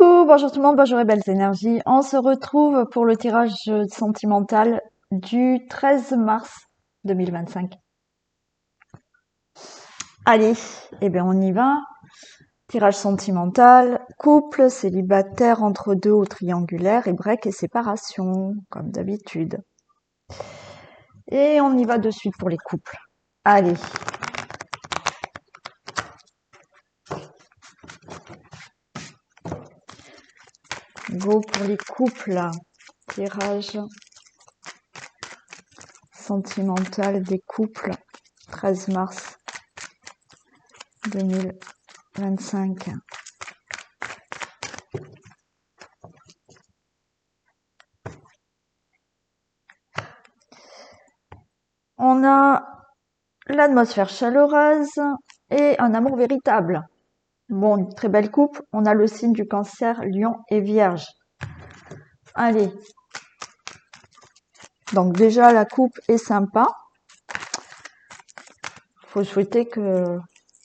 Coucou, bonjour tout le monde, bonjour et belles énergies. On se retrouve pour le tirage sentimental du 13 mars 2025. Allez, eh bien on y va. Tirage sentimental, couple, célibataire, entre deux ou triangulaire, et break et séparation, comme d'habitude. Et on y va de suite pour les couples. Allez. Go pour les couples. Tirage sentimental des couples, 13 mars 2025. On a l'atmosphère chaleureuse et un amour véritable. Bon, une très belle coupe. On a le signe du Cancer, Lion et Vierge. Allez. Donc déjà, la coupe est sympa. Faut souhaiter que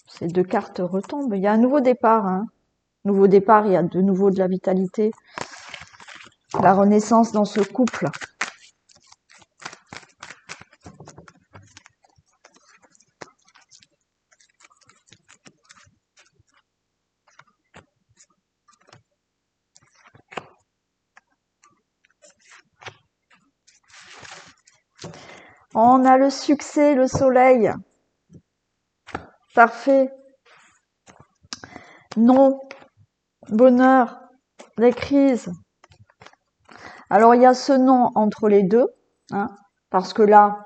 ces deux cartes retombent. Il y a un nouveau départ. Nouveau départ, il y a de nouveau de la vitalité. La renaissance dans ce couple. On a le succès, le soleil. Parfait. Non. Bonheur. Les crises. Alors, il y a ce non entre les deux, parce que là,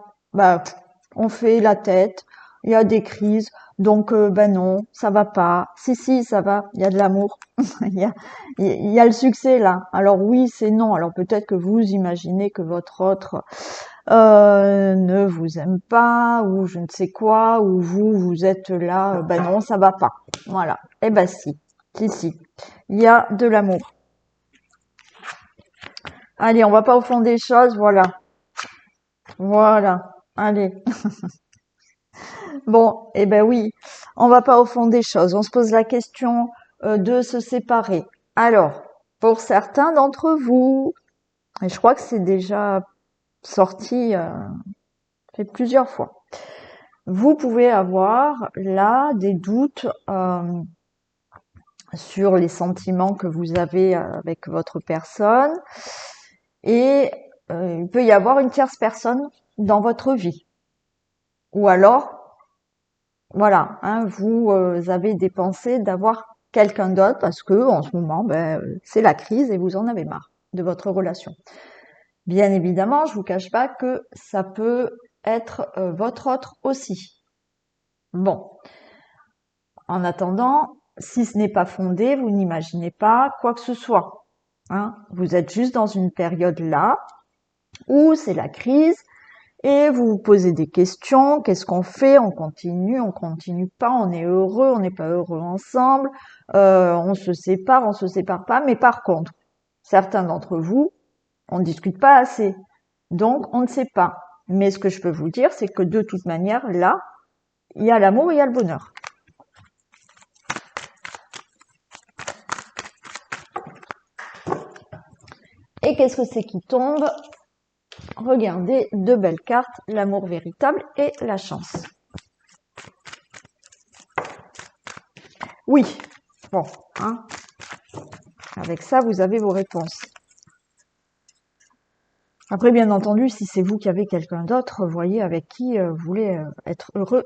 on fait la tête, il y a des crises, donc, non, ça va pas. Si, ça va, il y a de l'amour, il y a le succès là. Alors oui, c'est non. Alors peut-être que vous imaginez que votre autre ne vous aime pas, ou je ne sais quoi, ou vous êtes là, non, ça va pas. Voilà. Eh ben si, il y a de l'amour. Allez, on va pas au fond des choses, voilà. Voilà, allez. Bon, eh ben oui, on va pas au fond des choses. On se pose la question de se séparer. Alors, pour certains d'entre vous, et je crois que c'est déjà sorti fait plusieurs fois, vous pouvez avoir là des doutes sur les sentiments que vous avez avec votre personne. Et il peut y avoir une tierce personne dans votre vie. Ou alors, voilà, vous avez des pensées d'avoir quelqu'un d'autre parce que en ce moment, c'est la crise et vous en avez marre de votre relation. Bien évidemment, je vous cache pas que ça peut être votre autre aussi. Bon, en attendant, si ce n'est pas fondé, vous n'imaginez pas quoi que ce soit. Vous êtes juste dans une période là où c'est la crise et vous vous posez des questions. Qu'est-ce qu'on fait? On continue pas, on est heureux, on n'est pas heureux ensemble, on se sépare pas. Mais par contre, certains d'entre vous, on ne discute pas assez. Donc, on ne sait pas. Mais ce que je peux vous dire, c'est que de toute manière, là, il y a l'amour, il y a le bonheur. Et qu'est-ce que c'est qui tombe? Regardez, deux belles cartes, l'amour véritable et la chance. Oui, bon, avec ça, vous avez vos réponses. Après, bien entendu, si c'est vous qui avez quelqu'un d'autre, voyez avec qui vous voulez être heureux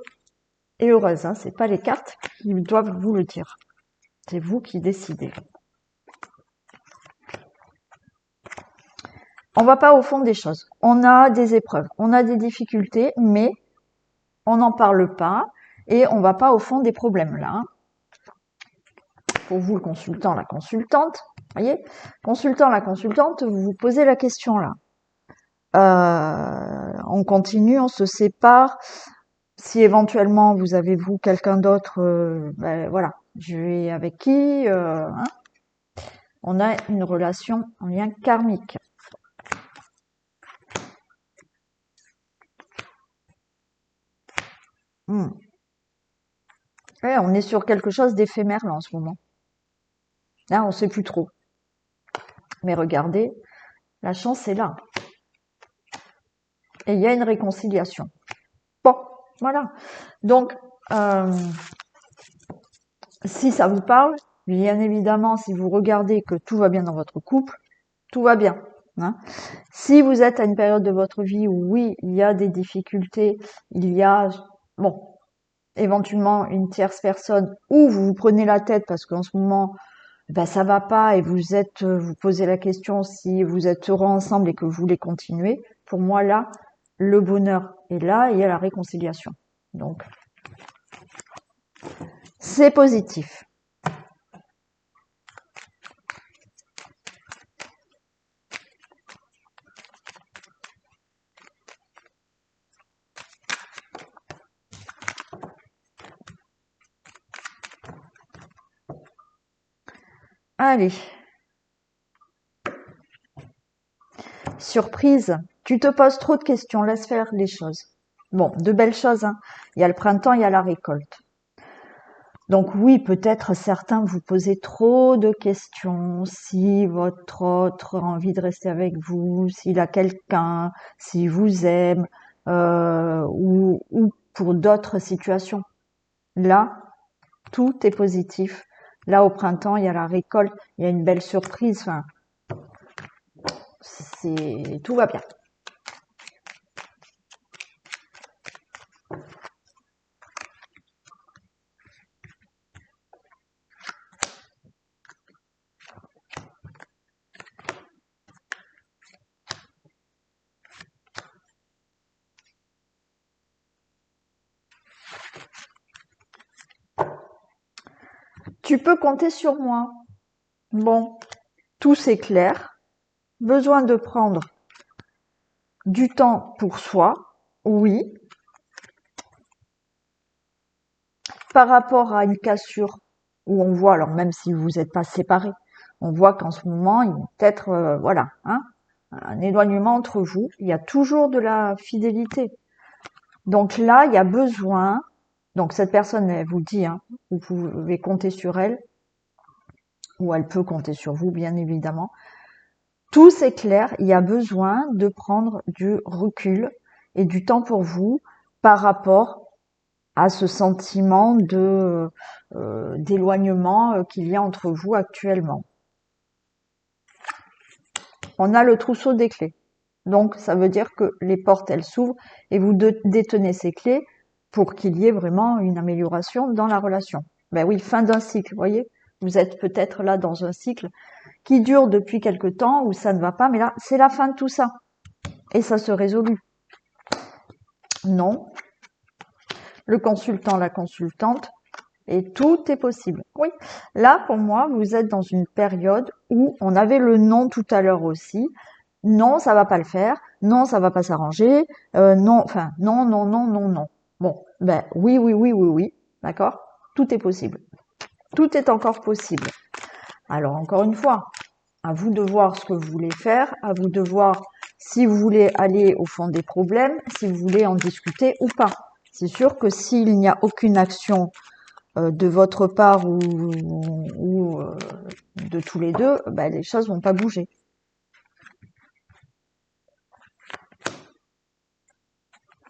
et heureuse. C'est pas les cartes qui doivent vous le dire. C'est vous qui décidez. On va pas au fond des choses. On a des épreuves, on a des difficultés, mais on n'en parle pas et on va pas au fond des problèmes là. Pour vous, le consultant, la consultante, voyez, consultant, la consultante, vous vous posez la question là. On continue, on se sépare. Si éventuellement vous avez vous quelqu'un d'autre, voilà, je vais avec qui on a une relation en lien karmique. Ouais, on est sur quelque chose d'éphémère là en ce moment. Là, on sait plus trop. Mais regardez, la chance est là. Et il y a une réconciliation. Bon, voilà. Donc, si ça vous parle, bien évidemment, si vous regardez que tout va bien dans votre couple, tout va bien. Hein. Si vous êtes à une période de votre vie où oui, il y a des difficultés, il y a, bon, éventuellement une tierce personne, ou vous vous prenez la tête parce qu'en ce moment, ben, ça va pas et vous posez la question si vous êtes heureux ensemble et que vous voulez continuer. Pour moi, là, le bonheur est là et il y a la réconciliation. Donc, c'est positif. Allez. Surprise. Tu te poses trop de questions, laisse faire les choses. Bon, de belles choses, hein. Il y a le printemps, il y a la récolte. Donc oui, peut-être certains vous posez trop de questions, si votre autre a envie de rester avec vous, s'il a quelqu'un, s'il vous aime, ou pour d'autres situations. Là, tout est positif. Là, au printemps, il y a la récolte, il y a une belle surprise. Enfin, tout va bien. Tu peux compter sur moi. Bon, tout c'est clair. Besoin de prendre du temps pour soi, oui. Par rapport à une cassure où on voit, alors même si vous n'êtes pas séparés, on voit qu'en ce moment, il y a peut-être, voilà, hein, un éloignement entre vous. Il y a toujours de la fidélité. Donc là, il y a besoin, donc cette personne, elle vous dit, hein, vous pouvez compter sur elle, ou elle peut compter sur vous, bien évidemment. Tout c'est clair, il y a besoin de prendre du recul et du temps pour vous par rapport à ce sentiment de d'éloignement qu'il y a entre vous actuellement. On a le trousseau des clés. Donc ça veut dire que les portes elles s'ouvrent et vous détenez ces clés pour qu'il y ait vraiment une amélioration dans la relation. Ben oui, fin d'un cycle, vous voyez. Vous êtes peut-être là dans un cycle qui dure depuis quelque temps où ça ne va pas, mais là c'est la fin de tout ça et ça se résout. Non, le consultant, la consultante, et tout est possible. Oui, là pour moi, vous êtes dans une période où on avait le non tout à l'heure aussi. Non, ça va pas le faire. Non, ça va pas s'arranger. Non, enfin, non, non, non, non, non. Bon, ben oui, oui, oui, oui, oui. D'accord. Tout est possible. Tout est encore possible. Alors encore une fois, à vous de voir ce que vous voulez faire, à vous de voir si vous voulez aller au fond des problèmes, si vous voulez en discuter ou pas. C'est sûr que s'il n'y a aucune action de votre part ou de tous les deux, ben, les choses vont pas bouger.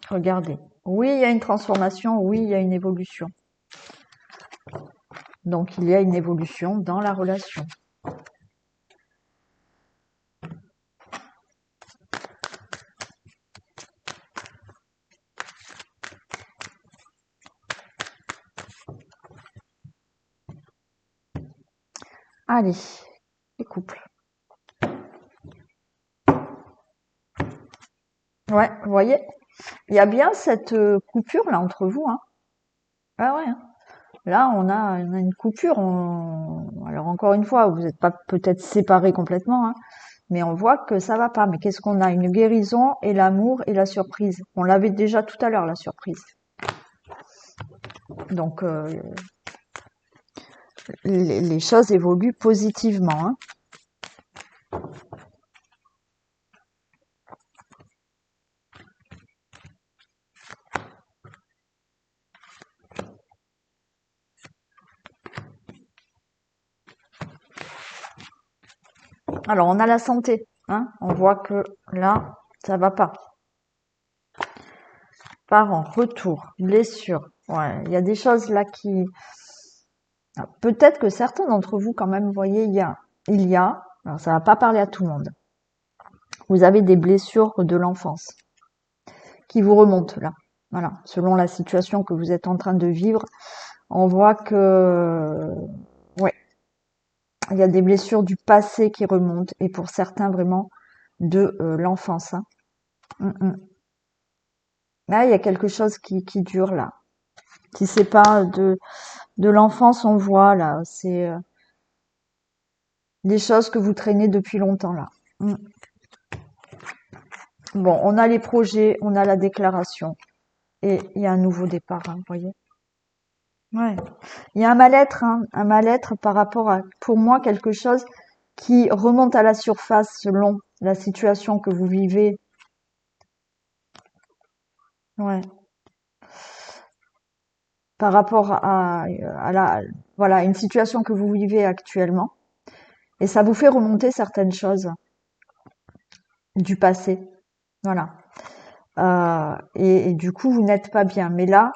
Regardez. Oui, il y a une transformation, oui, il y a une évolution. Donc, il y a une évolution dans la relation. Allez, les couples. Ouais, vous voyez, il y a bien cette coupure là entre vous. Hein. Ah ouais. Hein. Là, on a une coupure. Alors encore une fois, vous n'êtes pas peut-être séparés complètement, hein, mais on voit que ça va pas. Mais qu'est-ce qu'on a? Une guérison et l'amour et la surprise. On l'avait déjà tout à l'heure, la surprise. Donc, les choses évoluent positivement. Hein. Alors, on a la santé, hein. On voit que là, ça va pas. Parents, retour, blessure. Ouais, il y a des choses là qui... Peut-être que certains d'entre vous, quand même, vous voyez, alors ça va pas parler à tout le monde. Vous avez des blessures de l'enfance qui vous remontent là. Voilà, selon la situation que vous êtes en train de vivre, on voit que, ouais, il y a des blessures du passé qui remontent et pour certains vraiment de l'enfance. Hein. Là, il y a quelque chose qui dure là. Si c'est pas de l'enfance, on voit là, c'est des choses que vous traînez depuis longtemps là. Mm. Bon, on a les projets, on a la déclaration et il y a un nouveau départ, hein, vous voyez. Ouais. Il y a hein, un mal-être par rapport à, pour moi, quelque chose qui remonte à la surface selon la situation que vous vivez. Ouais. Par rapport à la, voilà, une situation que vous vivez actuellement. Et ça vous fait remonter certaines choses du passé. Voilà. Et du coup, vous n'êtes pas bien. Mais là,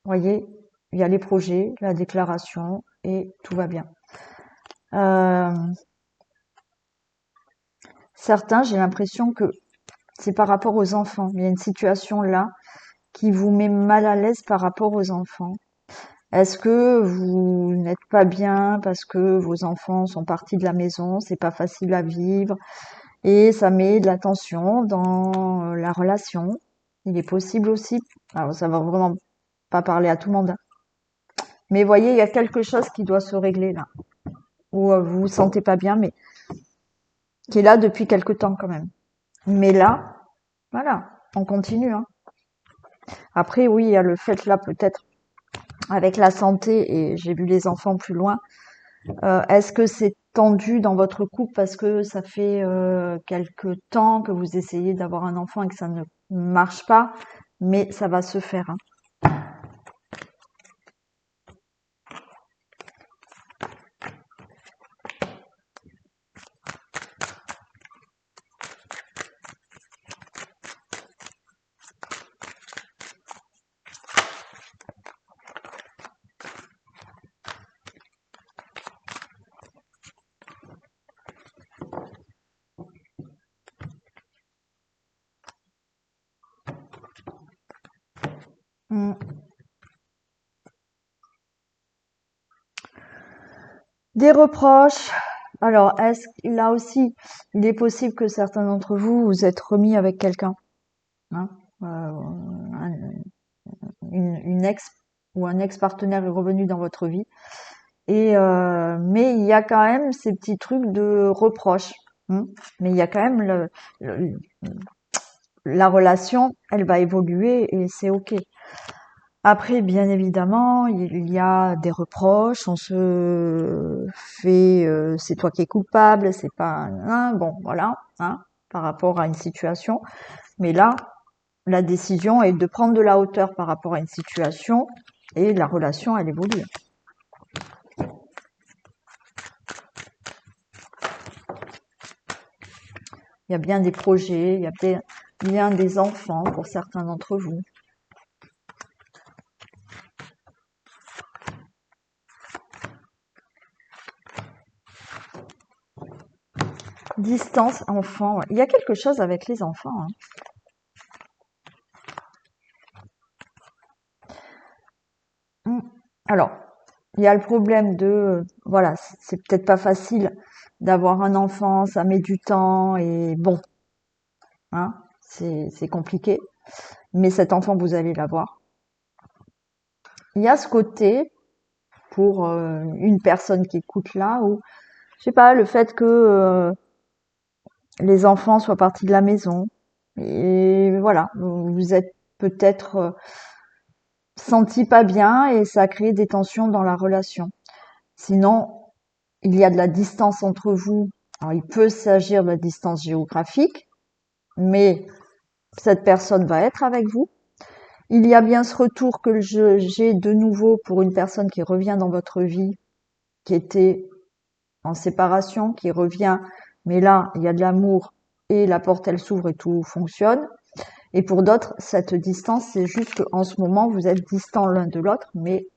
vous voyez, il y a les projets, la déclaration et tout va bien. Euh, Certains, j'ai l'impression que c'est par rapport aux enfants. Il y a une situation là qui vous met mal à l'aise par rapport aux enfants. Est-ce que vous n'êtes pas bien parce que vos enfants sont partis de la maison, c'est pas facile à vivre et ça met de la tension dans la relation. Il est possible aussi, alors ça va vraiment pas parler à tout le monde, hein. Mais voyez, il y a quelque chose qui doit se régler là, où vous vous sentez pas bien, mais qui est là depuis quelque temps quand même. Mais là, voilà, on continue, hein. Après, oui, il y a le fait là peut-être avec la santé et j'ai vu les enfants plus loin. Est-ce que c'est tendu dans votre couple parce que ça fait quelque temps que vous essayez d'avoir un enfant et que ça ne marche pas, mais ça va se faire, hein. Mm. Des reproches. Alors, est-ce là aussi, il est possible que certains d'entre vous vous êtes remis avec quelqu'un, hein, une ex ou un ex-partenaire est revenu dans votre vie. Et mais il y a quand même ces petits trucs de reproches, hein. Mais il y a quand même la relation, elle va évoluer et c'est ok. Après, bien évidemment, il y a des reproches, on se fait, c'est toi qui es coupable, c'est pas, hein, bon, voilà, hein, par rapport à une situation. Mais là, la décision est de prendre de la hauteur par rapport à une situation et la relation, elle évolue. Il y a bien des projets, il y a bien des enfants pour certains d'entre vous. Distance, enfant, ouais. Il y a quelque chose avec les enfants, hein. Alors, il y a le problème de, voilà, c'est peut-être pas facile d'avoir un enfant, ça met du temps et bon, hein, c'est compliqué. Mais cet enfant, vous allez l'avoir. Il y a ce côté pour une personne qui écoute là où, je sais pas, le fait que les enfants soient partis de la maison et voilà, vous êtes peut-être senti pas bien et ça a créé des tensions dans la relation. Sinon, il y a de la distance entre vous. Alors, il peut s'agir de la distance géographique, mais cette personne va être avec vous. Il y a bien ce retour que j'ai de nouveau pour une personne qui revient dans votre vie, qui était en séparation, qui revient mais là, il y a de l'amour et la porte, elle s'ouvre et tout fonctionne. Et pour d'autres, cette distance, c'est juste qu'en ce moment, vous êtes distants l'un de l'autre, mais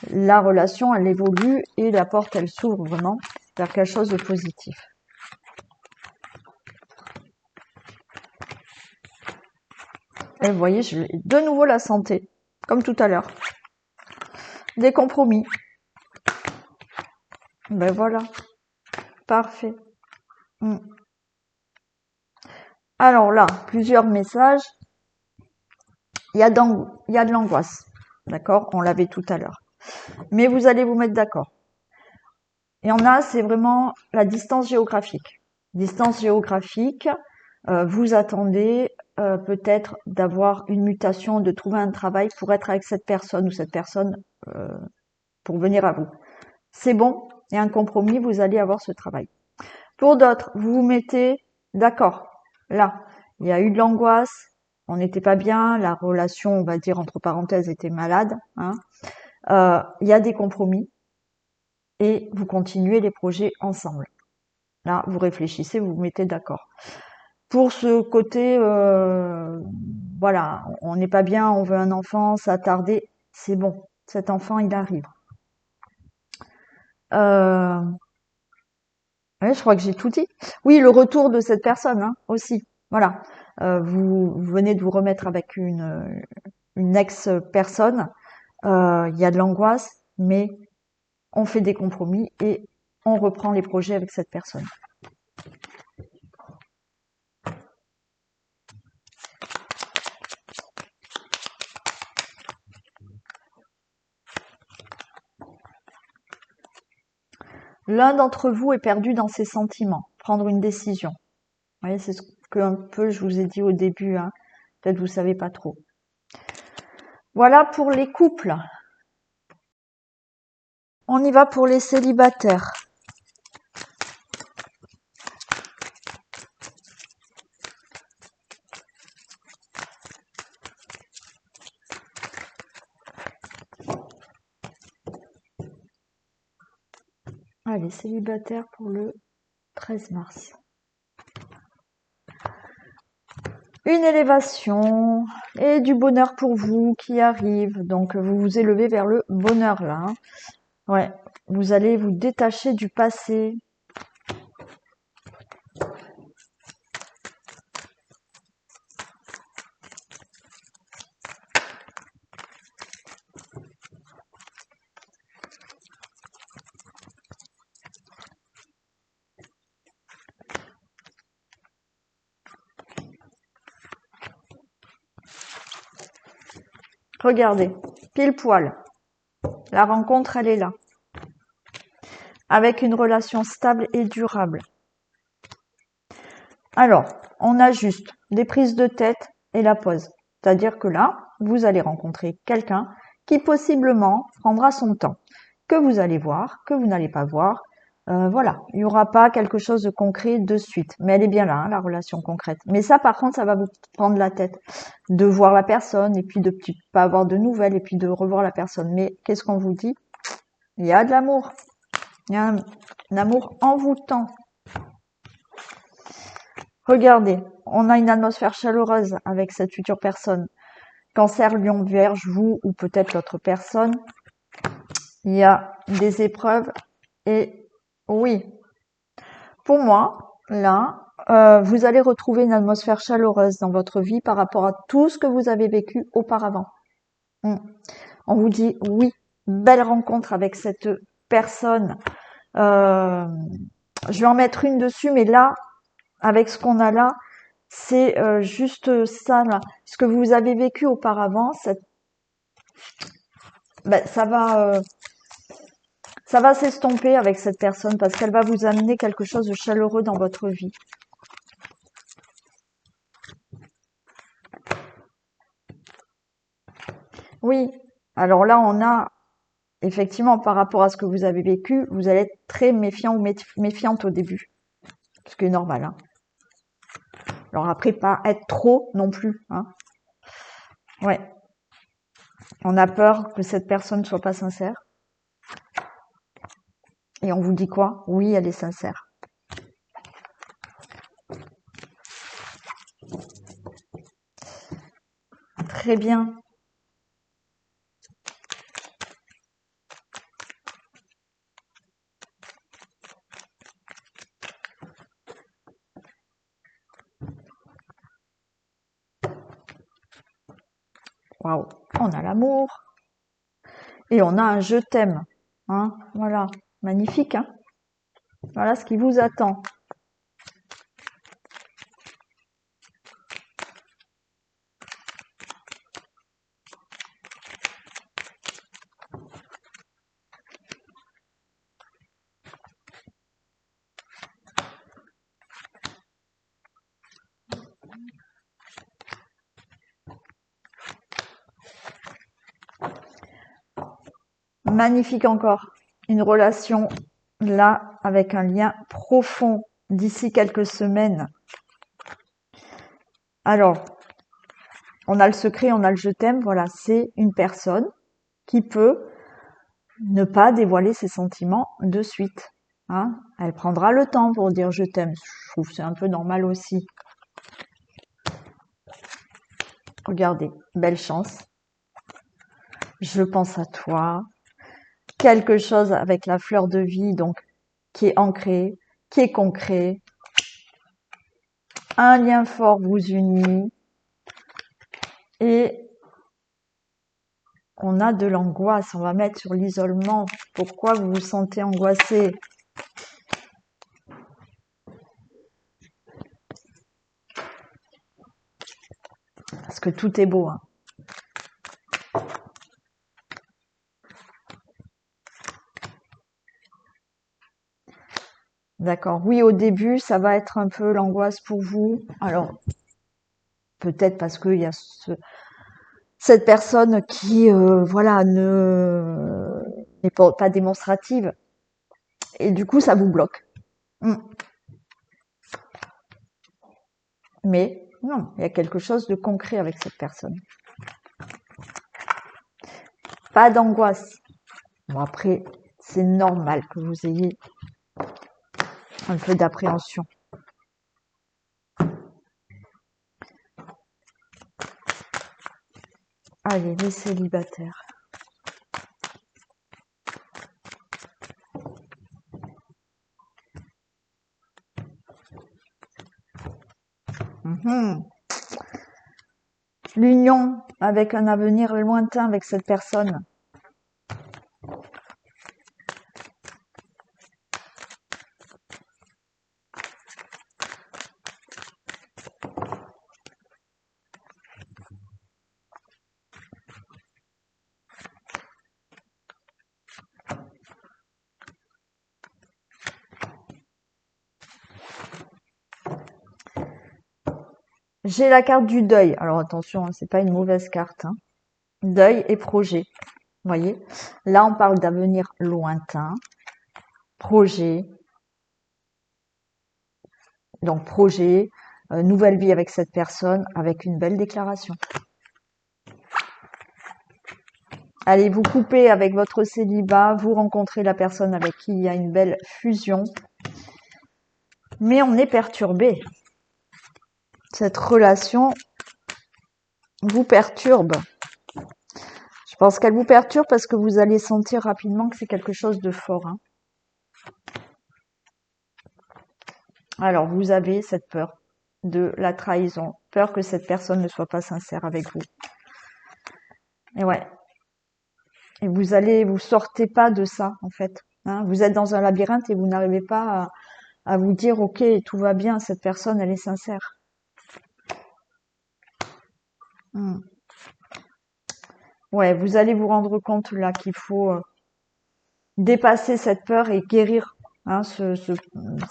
la relation, elle évolue et la porte, elle s'ouvre vraiment vers quelque chose de positif. Et vous voyez, je de nouveau la santé, comme tout à l'heure. Des compromis. Ben voilà, parfait. Alors là, plusieurs messages. Il y a de l'angoisse, d'accord? On l'avait tout à l'heure. Mais vous allez vous mettre d'accord. Il y en a, c'est vraiment la distance géographique. Distance géographique, vous attendez peut-être d'avoir une mutation, de trouver un travail pour être avec cette personne ou cette personne pour venir à vous. C'est bon, il y a un compromis, vous allez avoir ce travail. Pour d'autres, vous vous mettez d'accord. Là, il y a eu de l'angoisse, on n'était pas bien, la relation, on va dire entre parenthèses, était malade. Il y a des compromis et vous continuez les projets ensemble. Là, vous réfléchissez, vous vous mettez d'accord. Pour ce côté, voilà, on n'est pas bien, on veut un enfant, ça a tardé, c'est bon, cet enfant, il arrive. Ouais, je crois que j'ai tout dit. Oui, le retour de cette personne aussi. Voilà. Vous venez de vous remettre avec une ex-personne. Il y a de l'angoisse, mais on fait des compromis et on reprend les projets avec cette personne. L'un d'entre vous est perdu dans ses sentiments. Prendre une décision. Vous voyez, c'est ce que un peu je vous ai dit au début. Peut-être vous savez pas trop. Voilà pour les couples. On y va pour les célibataires. Allez, célibataires pour le 13 mars. Une élévation et du bonheur pour vous qui arrive. Donc, vous vous élevez vers le bonheur là. Ouais, vous allez vous détacher du passé. Regardez, pile poil. La rencontre, elle est là. Avec une relation stable et durable. Alors, on a juste des prises de tête et la pause. C'est-à-dire que là, vous allez rencontrer quelqu'un qui possiblement prendra son temps, que vous allez voir, que vous n'allez pas voir. Voilà, il n'y aura pas quelque chose de concret de suite. Mais elle est bien là, la relation concrète. Mais ça, par contre, ça va vous prendre la tête de voir la personne et puis de pas avoir de nouvelles et puis de revoir la personne. Mais qu'est-ce qu'on vous dit? Il y a de l'amour. Il y a un amour envoûtant. Regardez, on a une atmosphère chaleureuse avec cette future personne. Cancer, Lion, Vierge, vous ou peut-être l'autre personne. Il y a des épreuves et oui, pour moi, là, vous allez retrouver une atmosphère chaleureuse dans votre vie par rapport à tout ce que vous avez vécu auparavant. On vous dit oui, belle rencontre avec cette personne. Je vais en mettre une dessus, mais là, avec ce qu'on a là, c'est juste ça, là. Ce que vous avez vécu auparavant, ça va s'estomper avec cette personne parce qu'elle va vous amener quelque chose de chaleureux dans votre vie. Oui, alors là, on a effectivement par rapport à ce que vous avez vécu, vous allez être très méfiant ou méfiante au début, ce qui est normal. Alors après, pas être trop non plus. Ouais. On a peur que cette personne ne soit pas sincère. Et on vous dit quoi? Oui, elle est sincère. Très bien. Waouh. On a l'amour. Et on a un je t'aime. Hein, voilà. Magnifique, hein. Voilà ce qui vous attend. Magnifique encore. Une relation là avec un lien profond d'ici quelques semaines. Alors, on a le secret, on a le je t'aime. Voilà, c'est une personne qui peut ne pas dévoiler ses sentiments de suite. Hein, elle prendra le temps pour dire je t'aime. Je trouve que c'est un peu normal aussi. Regardez, belle chance. Je pense à toi. Quelque chose avec la fleur de vie, donc qui est ancré, qui est concret. Un lien fort vous unit. Et on a de l'angoisse. On va mettre sur l'isolement. Pourquoi vous vous sentez angoissé? Parce que tout est beau. Hein. D'accord. Oui, au début, ça va être un peu l'angoisse pour vous. Alors, peut-être parce qu'il y a cette personne qui, voilà, n'est pas démonstrative. Et du coup, ça vous bloque. Mais non, il y a quelque chose de concret avec cette personne. Pas d'angoisse. Bon, après, c'est normal que vous ayez un peu d'appréhension. Allez, les célibataires. L'union avec un avenir lointain avec cette personne. J'ai la carte du deuil. Alors attention, hein, c'est pas une mauvaise carte. Hein. Deuil et projet. Vous voyez, là on parle d'avenir lointain, projet. Donc projet, nouvelle vie avec cette personne, avec une belle déclaration. Allez, vous coupez avec votre célibat, vous rencontrez la personne avec qui il y a une belle fusion. Mais on est perturbé. Cette relation vous perturbe. Je pense qu'elle vous perturbe parce que vous allez sentir rapidement que c'est quelque chose de fort. Hein. Alors, vous avez cette peur de la trahison, peur que cette personne ne soit pas sincère avec vous. Et ouais. Et vous sortez pas de ça, en fait. Hein. Vous êtes dans un labyrinthe et vous n'arrivez pas à vous dire, ok, tout va bien, cette personne, elle est sincère. Ouais, vous allez vous rendre compte là qu'il faut dépasser cette peur et guérir hein,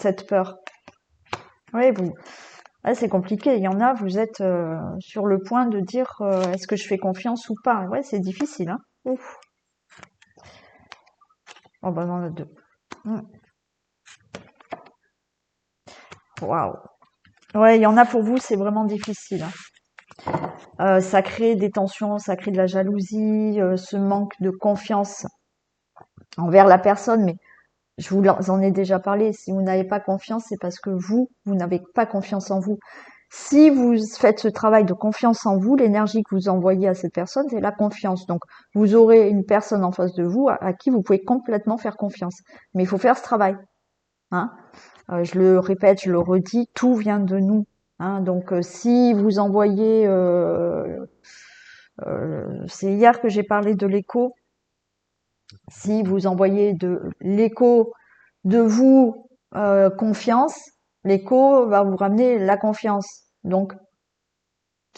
cette peur. Oui, c'est compliqué. Il y en a, vous êtes sur le point de dire est-ce que je fais confiance ou pas. Ouais, c'est difficile. Hein. Ouf. Oh ben on en a deux. Waouh. Ouais, il y en a pour vous, c'est vraiment difficile. Hein. Ça crée des tensions, ça crée de la jalousie, ce manque de confiance envers la personne, mais je vous en ai déjà parlé. Si vous n'avez pas confiance, c'est parce que vous n'avez pas confiance en vous. Si vous faites ce travail de confiance en vous, l'énergie que vous envoyez à cette personne, c'est la confiance. Donc, vous aurez une personne en face de vous à qui vous pouvez complètement faire confiance. Mais il faut faire ce travail. Hein. Je le répète, je le redis, tout vient de nous. Hein. Donc, si vous envoyez... c'est hier que j'ai parlé de l'écho. Si vous envoyez de l'écho de vous confiance, l'écho va vous ramener la confiance. Donc,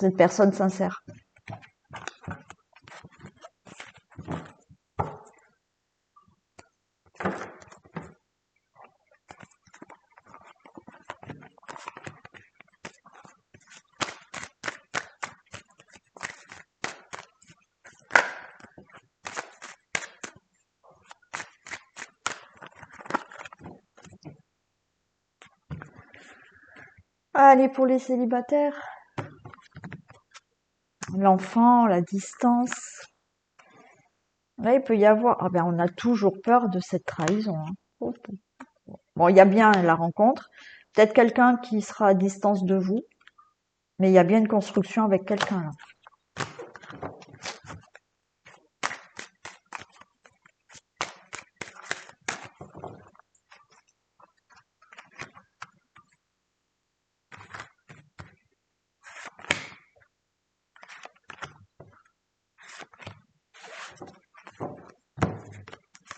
cette personne sincère. Allez, pour les célibataires, l'enfant, la distance. Là, il peut y avoir... Ah ben, on a toujours peur de cette trahison. Hein. Bon, il y a bien la rencontre. Peut-être quelqu'un qui sera à distance de vous, mais il y a bien une construction avec quelqu'un là.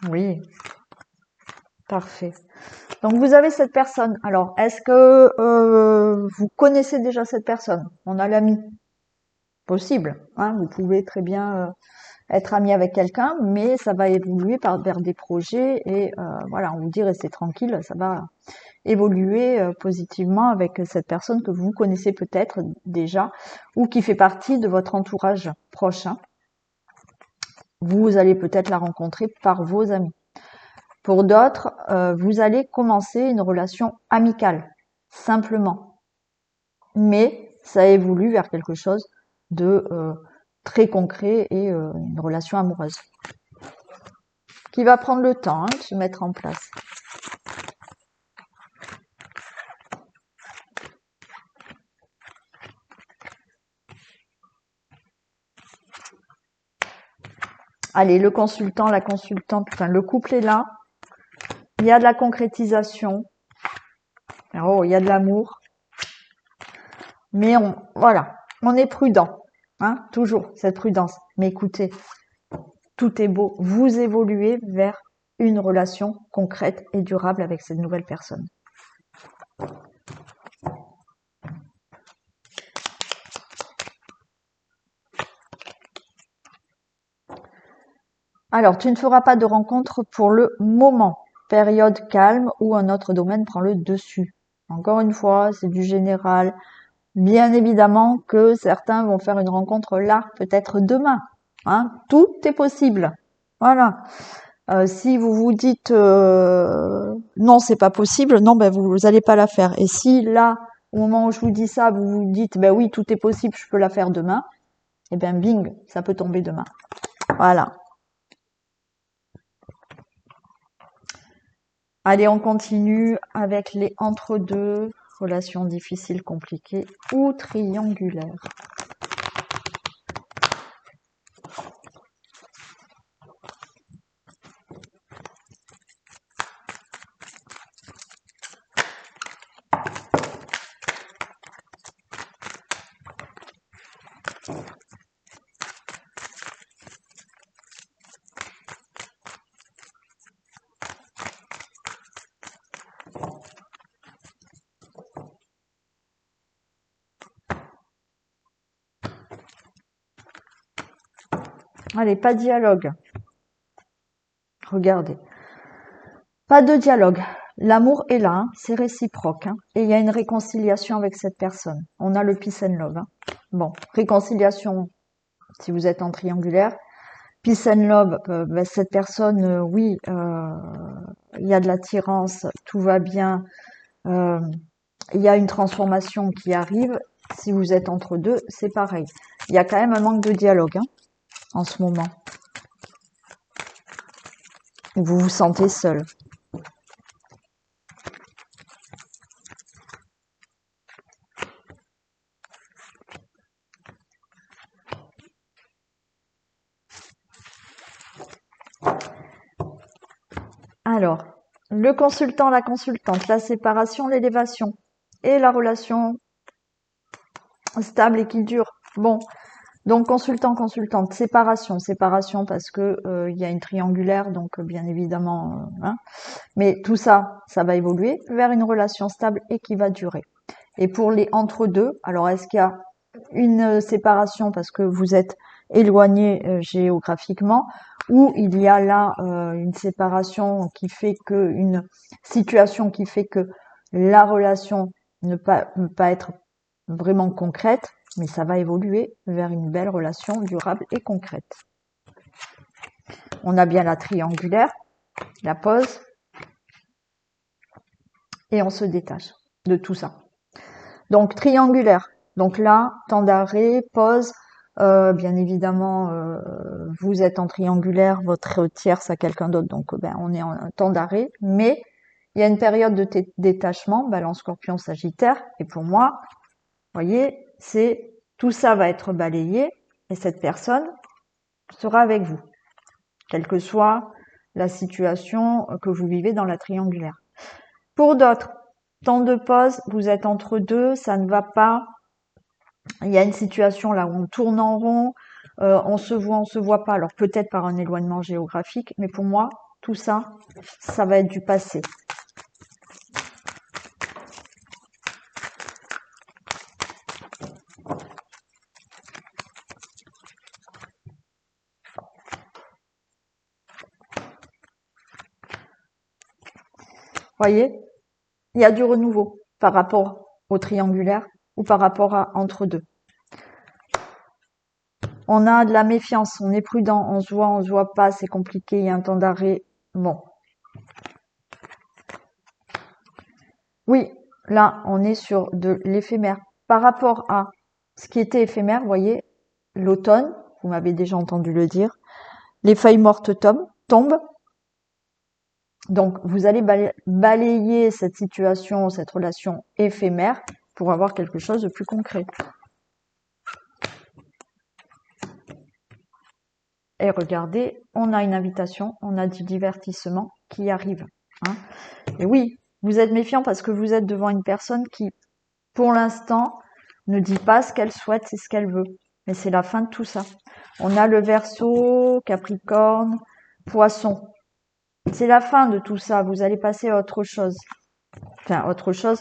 Oui, parfait. Donc vous avez cette personne. Alors, est-ce que vous connaissez déjà cette personne? On a l'ami. Possible. Hein, vous pouvez très bien être ami avec quelqu'un, mais ça va évoluer vers des projets et voilà, on vous dit restez tranquille, ça va évoluer positivement avec cette personne que vous connaissez peut-être déjà ou qui fait partie de votre entourage proche. Hein. Vous allez peut-être la rencontrer par vos amis. Pour d'autres, vous allez commencer une relation amicale, simplement. Mais ça évolue vers quelque chose de très concret et une relation amoureuse. Qui va prendre le temps de se mettre en place. Allez, le consultant, la consultante, enfin le couple est là. Il y a de la concrétisation. Oh, il y a de l'amour. Mais voilà, on est prudent. Hein, toujours cette prudence. Mais écoutez, tout est beau. Vous évoluez vers une relation concrète et durable avec cette nouvelle personne. Alors, tu ne feras pas de rencontre pour le moment. Période calme où un autre domaine prend le dessus. Encore une fois, c'est du général. Bien évidemment que certains vont faire une rencontre là, peut-être demain. Hein, tout est possible. Voilà. Si vous vous dites non, c'est pas possible, non, ben vous allez pas la faire. Et si là, au moment où je vous dis ça, vous vous dites ben oui, tout est possible, je peux la faire demain, et ben bing, ça peut tomber demain. Voilà. Allez, on continue avec les entre-deux, relations difficiles, compliquées ou triangulaires. Allez, pas de dialogue. Regardez. Pas de dialogue. L'amour est là, hein, c'est réciproque. Hein, et il y a une réconciliation avec cette personne. On a le peace and love. Hein. Bon, réconciliation si vous êtes en triangulaire. Peace and love, ben, cette personne, oui, il y a de l'attirance, tout va bien. Il y a une transformation qui arrive. Si vous êtes entre deux, c'est pareil. Il y a quand même un manque de dialogue hein, en ce moment. Vous vous sentez seul. Alors, le consultant, la consultante, la séparation, l'élévation et la relation stable et qui dure. Bon, donc consultant, consultante, séparation, séparation parce que il y a une triangulaire, donc bien évidemment, hein. Mais tout ça, ça va évoluer vers une relation stable et qui va durer. Et pour les entre-deux, alors est-ce qu'il y a une séparation parce que vous êtes éloigné géographiquement, ou il y a là une séparation qui fait que, une situation qui fait que la relation ne pas être vraiment concrète, mais ça va évoluer vers une belle relation durable et concrète. On a bien la triangulaire, la pause, et on se détache de tout ça. Donc triangulaire, donc là, temps d'arrêt, pause, bien évidemment, vous êtes en triangulaire, votre tierce à quelqu'un d'autre, donc on est en temps d'arrêt, mais il y a une période de détachement, Balance Scorpion Sagittaire, et pour moi, vous voyez, c'est tout ça va être balayé, et cette personne sera avec vous, quelle que soit la situation que vous vivez dans la triangulaire. Pour d'autres, temps de pause, vous êtes entre deux, ça ne va pas. Il y a une situation là où on tourne en rond, on se voit pas. Alors peut-être par un éloignement géographique, mais pour moi, tout ça, ça va être du passé. Voyez, il y a du renouveau par rapport au triangulaire ou par rapport à entre deux. On a de la méfiance, on est prudent, on se voit pas, c'est compliqué, il y a un temps d'arrêt. Bon. Oui, là, on est sur de l'éphémère. Par rapport à ce qui était éphémère, vous voyez, l'automne, vous m'avez déjà entendu le dire, les feuilles mortes tombent. Donc, vous allez balayer cette situation, cette relation éphémère pour avoir quelque chose de plus concret. Et regardez, on a une invitation, on a du divertissement qui arrive. Hein. Et oui, vous êtes méfiant parce que vous êtes devant une personne qui, pour l'instant, ne dit pas ce qu'elle souhaite, c'est ce qu'elle veut. Mais c'est la fin de tout ça. On a le Verseau, Capricorne, Poisson. C'est la fin de tout ça. Vous allez passer à autre chose. Enfin, autre chose,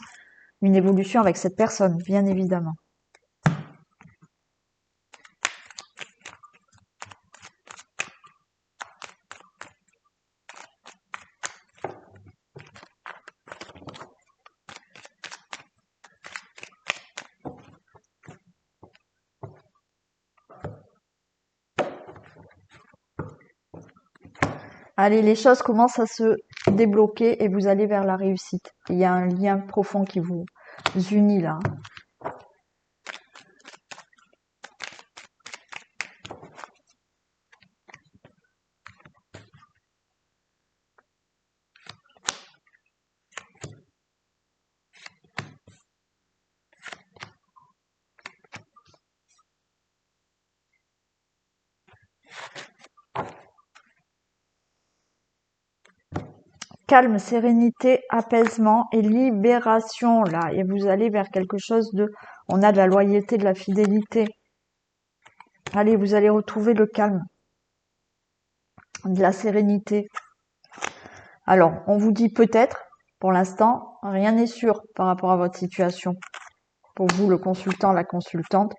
une évolution avec cette personne, bien évidemment. Allez, les choses commencent à se débloquer et vous allez vers la réussite. Il y a un lien profond qui vous unit là. Calme, sérénité, apaisement et libération là. Et vous allez vers quelque chose de... On a de la loyauté, de la fidélité. Allez, vous allez retrouver le calme, de la sérénité. Alors, on vous dit peut-être, pour l'instant, rien n'est sûr par rapport à votre situation. Pour vous, le consultant, la consultante.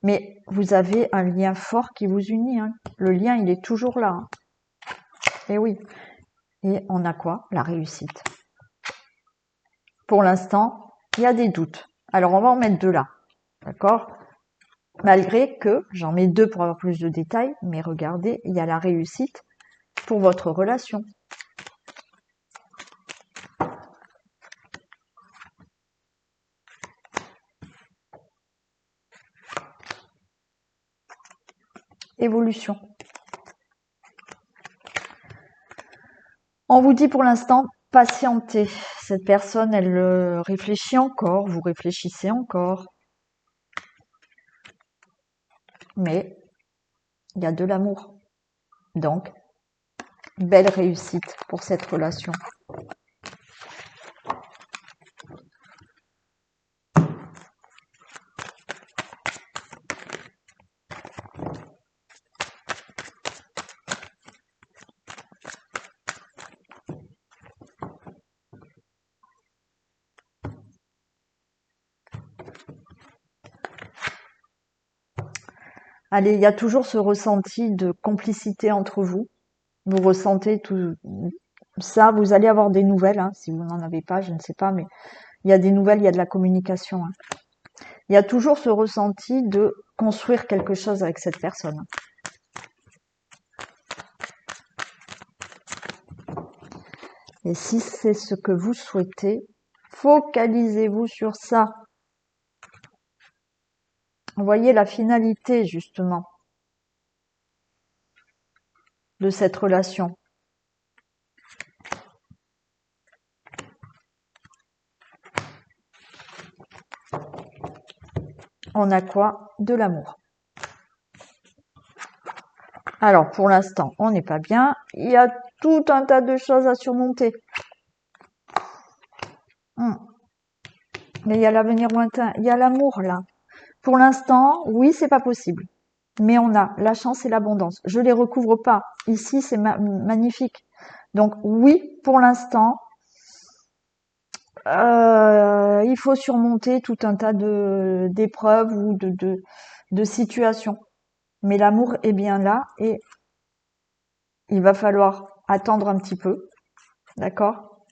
Mais vous avez un lien fort qui vous unit. Hein. Le lien, il est toujours là. Hein. Et oui. Et on a quoi? La réussite. Pour l'instant, il y a des doutes. Alors, on va en mettre deux là. D'accord? Malgré que, j'en mets deux pour avoir plus de détails, mais regardez, il y a la réussite pour votre relation. Évolution. On vous dit pour l'instant, patientez. Cette personne, elle réfléchit encore, vous réfléchissez encore. Mais il y a de l'amour. Donc, belle réussite pour cette relation. Allez, il y a toujours ce ressenti de complicité entre vous. Vous ressentez tout ça, vous allez avoir des nouvelles, hein, si vous n'en avez pas, je ne sais pas, mais il y a des nouvelles, il y a de la communication. Hein. Il y a toujours ce ressenti de construire quelque chose avec cette personne. Et si c'est ce que vous souhaitez, focalisez-vous sur ça. Voyez la finalité, justement, de cette relation. On a quoi? De l'amour. Alors, pour l'instant, on n'est pas bien. Il y a tout un tas de choses à surmonter. Mais il y a l'avenir lointain. Il y a l'amour, là. Pour l'instant, oui, c'est pas possible. Mais on a la chance et l'abondance. Je les recouvre pas. Ici, c'est magnifique. Donc, oui, pour l'instant, il faut surmonter tout un tas d'épreuves ou de situations. Mais l'amour est bien là et il va falloir attendre un petit peu, d'accord?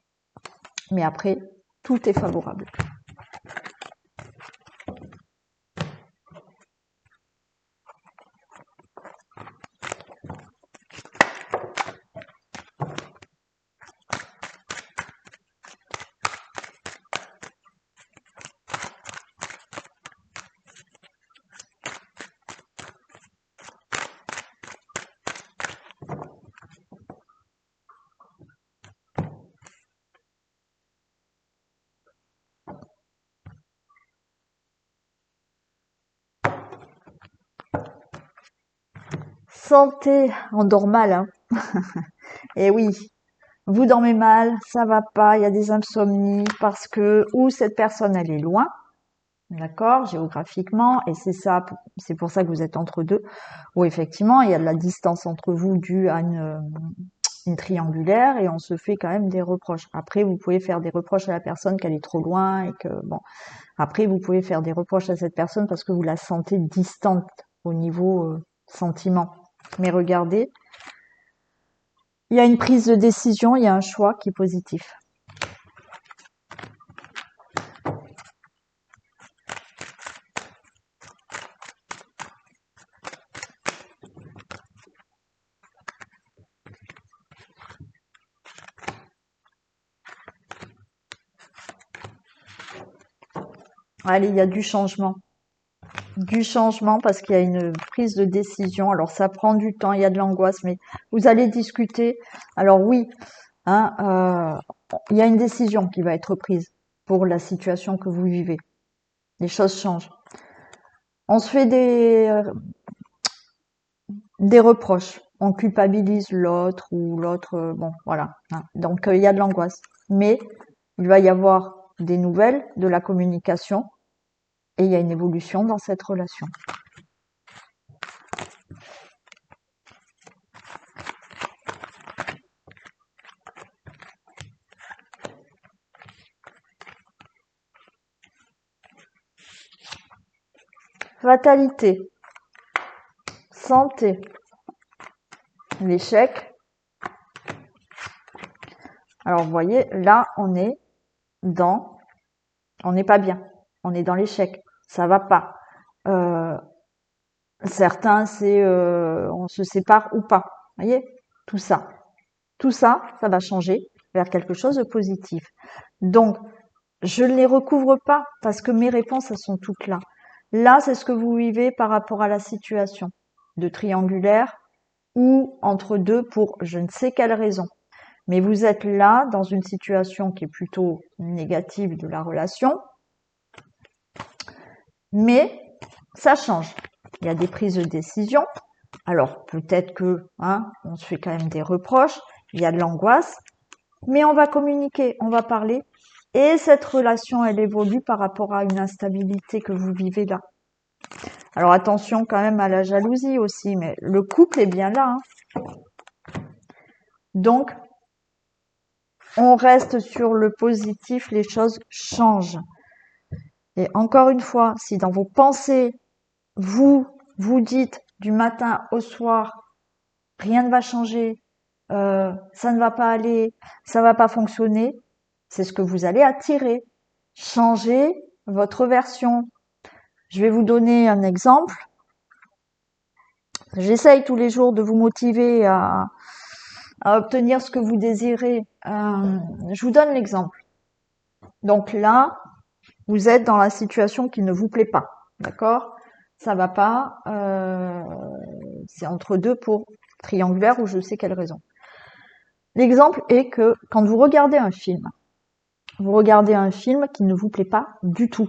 Mais après, tout est favorable. Santé, on dort mal, hein. Et oui, vous dormez mal, ça va pas, il y a des insomnies parce que ou cette personne elle est loin, d'accord, géographiquement, et c'est pour ça que vous êtes entre deux, ou effectivement il y a de la distance entre vous due à une triangulaire et on se fait quand même des reproches. Après, vous pouvez faire des reproches à la personne qu'elle est trop loin et que bon. Après, vous pouvez faire des reproches à cette personne parce que vous la sentez distante au niveau sentiment. Mais regardez, il y a une prise de décision, il y a un choix qui est positif. Allez, il y a du changement. Du changement parce qu'il y a une prise de décision. Alors, ça prend du temps, il y a de l'angoisse, mais vous allez discuter. Alors oui, hein, il y a une décision qui va être prise pour la situation que vous vivez. Les choses changent. On se fait des reproches. On culpabilise l'autre ou l'autre, bon, voilà. Hein. Donc, il y a de l'angoisse. Mais il va y avoir des nouvelles, de la communication, et il y a une évolution dans cette relation. Fatalité, santé, l'échec. Alors, vous voyez, là, on n'est pas bien. On est dans l'échec. Ça va pas. Certains, c'est on se sépare ou pas. Vous voyez, tout ça. Tout ça, ça va changer vers quelque chose de positif. Donc, je ne les recouvre pas parce que mes réponses, elles sont toutes là. Là, c'est ce que vous vivez par rapport à la situation de triangulaire ou entre deux pour je ne sais quelle raison. Mais vous êtes là dans une situation qui est plutôt négative de la relation. Mais ça change. Il y a des prises de décision. Alors peut-être que on se fait quand même des reproches, il y a de l'angoisse, mais on va communiquer, on va parler, et cette relation, elle évolue par rapport à une instabilité que vous vivez là. Alors attention quand même à la jalousie aussi, mais le couple est bien là, hein. Donc, on reste sur le positif, les choses changent. Et encore une fois, si dans vos pensées, vous dites du matin au soir, rien ne va changer, ça ne va pas aller, ça va pas fonctionner, c'est ce que vous allez attirer. Changez votre version. Je vais vous donner un exemple. J'essaye tous les jours de vous motiver à obtenir ce que vous désirez. Je vous donne l'exemple. Donc là, vous êtes dans la situation qui ne vous plaît pas, d'accord? Ça va pas, c'est entre deux pour triangulaire ou je sais quelle raison. L'exemple est que quand vous regardez un film qui ne vous plaît pas du tout.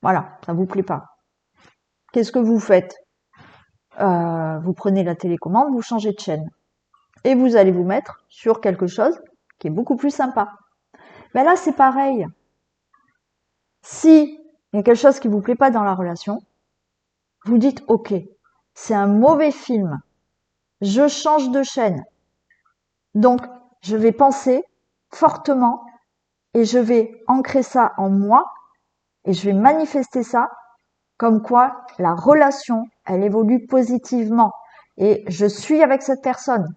Voilà, ça vous plaît pas. Qu'est-ce que vous faites? Vous prenez la télécommande, vous changez de chaîne. Et vous allez vous mettre sur quelque chose qui est beaucoup plus sympa. Ben là, c'est pareil. Si il y a quelque chose qui vous plaît pas dans la relation, vous dites, OK, c'est un mauvais film. Je change de chaîne. Donc, je vais penser fortement et je vais ancrer ça en moi et je vais manifester ça comme quoi la relation, elle évolue positivement et je suis avec cette personne.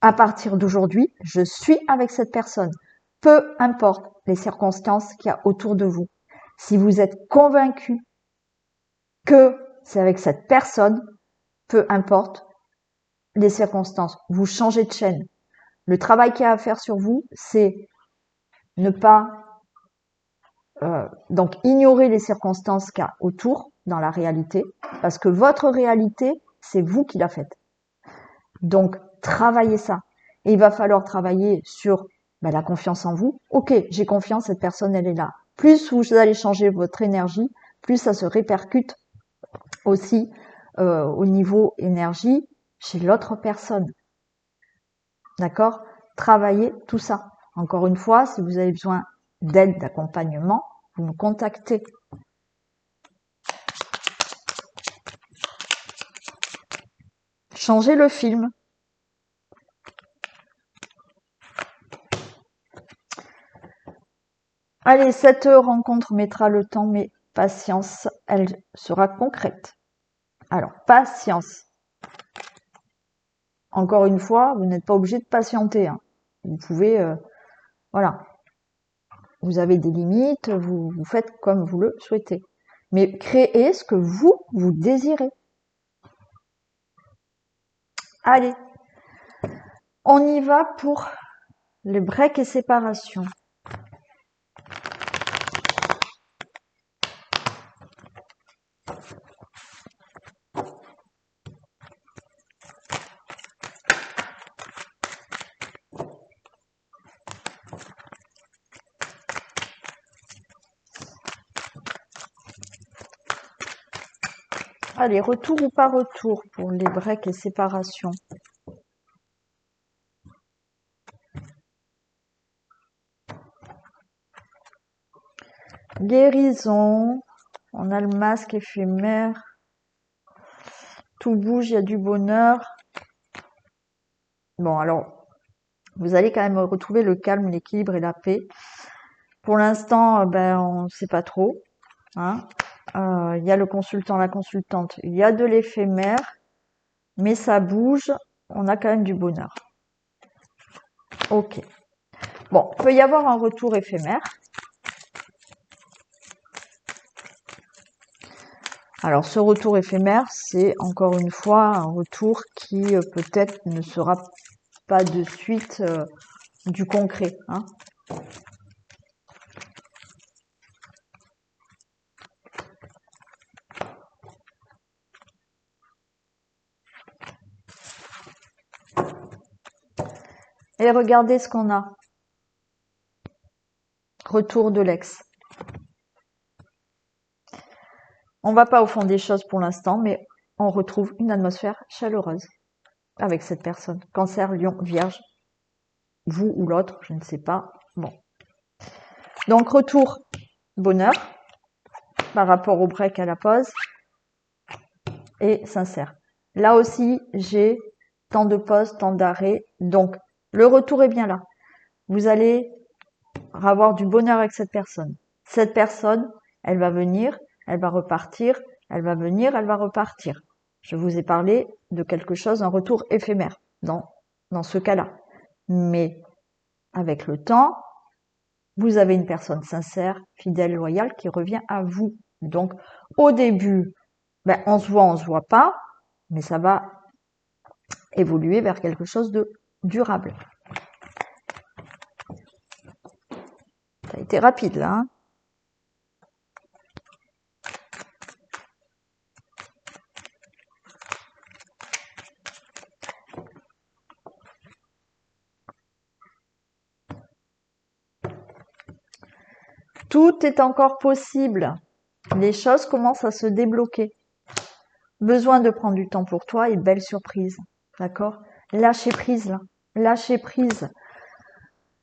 À partir d'aujourd'hui, je suis avec cette personne. Peu importe les circonstances qu'il y a autour de vous. Si vous êtes convaincu que c'est avec cette personne, peu importe les circonstances, vous changez de chaîne. Le travail qu'il y a à faire sur vous, c'est ne pas donc ignorer les circonstances qu'il y a autour dans la réalité, parce que votre réalité, c'est vous qui la faites. Donc, travaillez ça. Et il va falloir travailler sur la confiance en vous. Ok, j'ai confiance, cette personne, elle est là. Plus vous allez changer votre énergie, plus ça se répercute aussi au niveau énergie chez l'autre personne. D'accord? Travaillez tout ça. Encore une fois, si vous avez besoin d'aide, d'accompagnement, vous me contactez. Changez le film. Allez, cette rencontre mettra le temps, mais patience, elle sera concrète. Alors, patience. Encore une fois, vous n'êtes pas obligé de patienter, hein. Vous pouvez, voilà. Vous avez des limites, vous faites comme vous le souhaitez. Mais créez ce que vous désirez. Allez, on y va pour les breaks et séparations. Allez, retour ou pas retour pour les breaks et séparations. Guérison, on a le masque éphémère, tout bouge, il y a du bonheur. Bon, alors, vous allez quand même retrouver le calme, l'équilibre et la paix. Pour l'instant, on ne sait pas trop, hein. Il y a le consultant, la consultante, il y a de l'éphémère, mais ça bouge, on a quand même du bonheur. Ok. Bon, il peut y avoir un retour éphémère. Alors, ce retour éphémère, c'est encore une fois un retour qui peut-être ne sera pas de suite du concret, hein. Et regardez ce qu'on a. Retour de l'ex. On va pas au fond des choses pour l'instant, mais on retrouve une atmosphère chaleureuse. avec cette personne. Cancer, Lion, Vierge, vous ou l'autre, je ne sais pas. Bon. Donc, retour, bonheur, par rapport au break à la pause, et sincère. Là aussi, j'ai tant de pauses, tant d'arrêts. Donc, le retour est bien là. Vous allez avoir du bonheur avec cette personne. Cette personne, elle va venir, elle va repartir, elle va venir, elle va repartir. Je vous ai parlé de quelque chose, un retour éphémère dans ce cas-là. Mais avec le temps, vous avez une personne sincère, fidèle, loyale qui revient à vous. Donc, au début, ben, on se voit pas, mais ça va évoluer vers quelque chose de durable. Ça a été rapide là, hein. Tout est encore possible. Les choses commencent à se débloquer. Besoin de prendre du temps pour toi et belle surprise. D'accord? Lâchez prise là. Lâchez prise.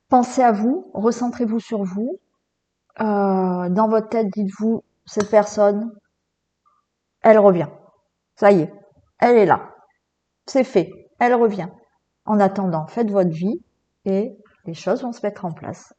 Pensez à vous, recentrez-vous sur vous. Dans votre tête, dites-vous, cette personne, elle revient. Ça y est, elle est là. C'est fait. Elle revient. En attendant, faites votre vie et les choses vont se mettre en place.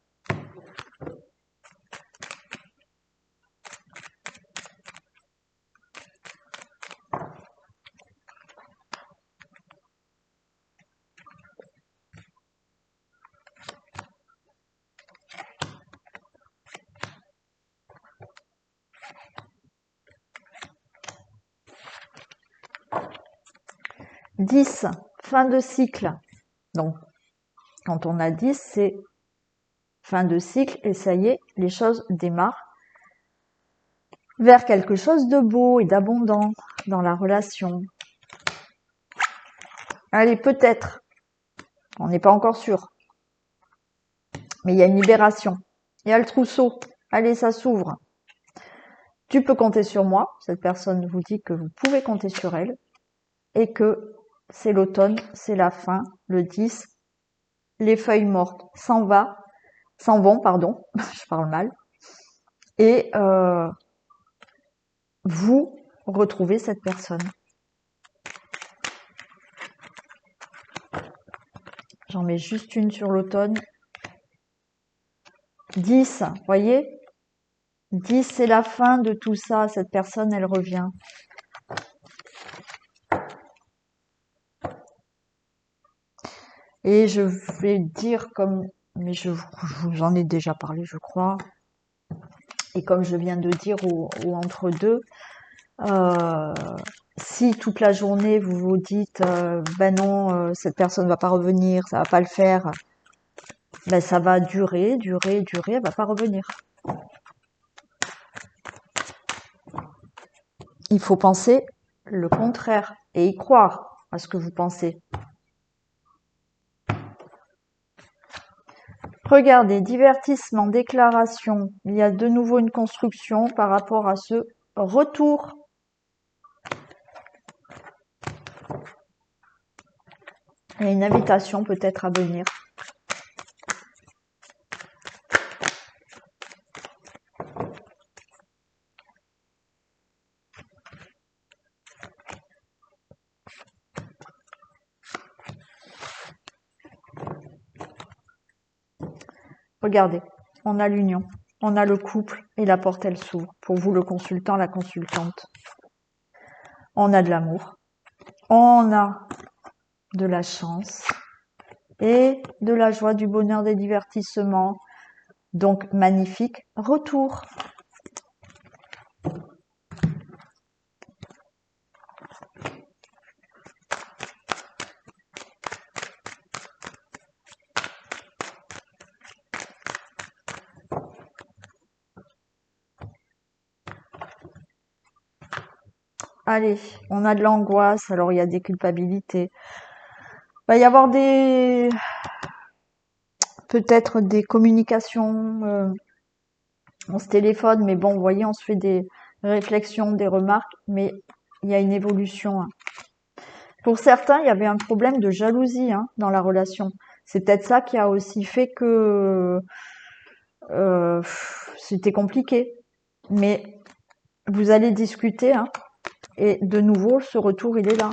« 10. Fin de cycle. » Donc, quand on a 10, c'est fin de cycle et ça y est, les choses démarrent vers quelque chose de beau et d'abondant dans la relation. Allez, peut-être. On n'est pas encore sûr. Mais il y a une libération. Il y a le trousseau. Allez, ça s'ouvre. Tu peux compter sur moi. Cette personne vous dit que vous pouvez compter sur elle et que c'est l'automne, c'est la fin, le 10. Les feuilles mortes s'en vont, pardon, je parle mal. Et vous retrouvez cette personne. J'en mets juste une sur l'automne. 10, voyez 10, c'est la fin de tout ça. Cette personne, elle revient. Et je vais dire mais je vous en ai déjà parlé, je crois. Et comme je viens de dire au entre-deux, si toute la journée vous vous dites ben non, cette personne va pas revenir, ça va pas le faire, ben ça va durer, elle va pas revenir. Il faut penser le contraire et y croire à ce que vous pensez. Regardez, divertissement, déclaration. Il y a de nouveau une construction par rapport à ce retour. Et une invitation peut-être à venir. Regardez, on a l'union, on a le couple et la porte elle s'ouvre. Pour vous le consultant, la consultante. On a de l'amour, on a de la chance et de la joie, du bonheur, des divertissements. Donc magnifique retour. Allez, on a de l'angoisse, alors il y a des culpabilités. Il va y avoir peut-être des communications, on se téléphone, mais bon, vous voyez, on se fait des réflexions, des remarques, mais il y a une évolution. Hein. Pour certains, il y avait un problème de jalousie dans la relation. C'est peut-être ça qui a aussi fait que c'était compliqué. Mais vous allez discuter et de nouveau, ce retour, il est là.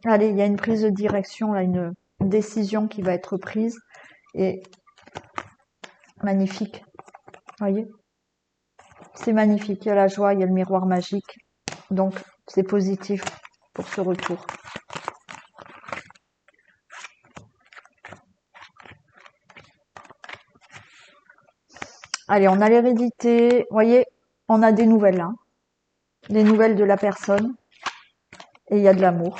Allez, il y a une prise de direction, là, une décision qui va être prise. Et magnifique. Voyez? C'est magnifique. Il y a la joie, il y a le miroir magique. Donc, c'est positif pour ce retour. Allez, on a l'hérédité. Voyez, on a des nouvelles, des nouvelles de la personne. Et il y a de l'amour.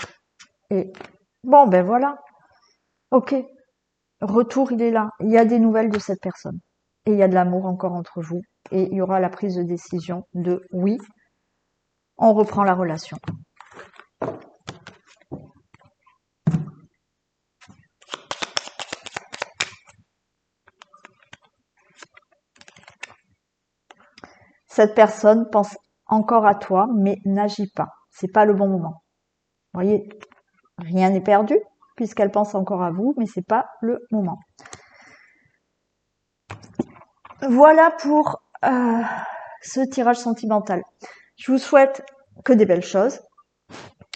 Et bon, ben voilà. Ok. Retour, il est là. Il y a des nouvelles de cette personne. Et il y a de l'amour encore entre vous. Et il y aura la prise de décision de oui, on reprend la relation. Cette personne pense encore à toi, mais n'agit pas. C'est pas le bon moment. Vous voyez, rien n'est perdu puisqu'elle pense encore à vous, mais c'est pas le moment. Voilà pour ce tirage sentimental. Je vous souhaite que des belles choses,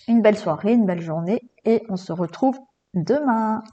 une belle soirée, une belle journée, et on se retrouve demain.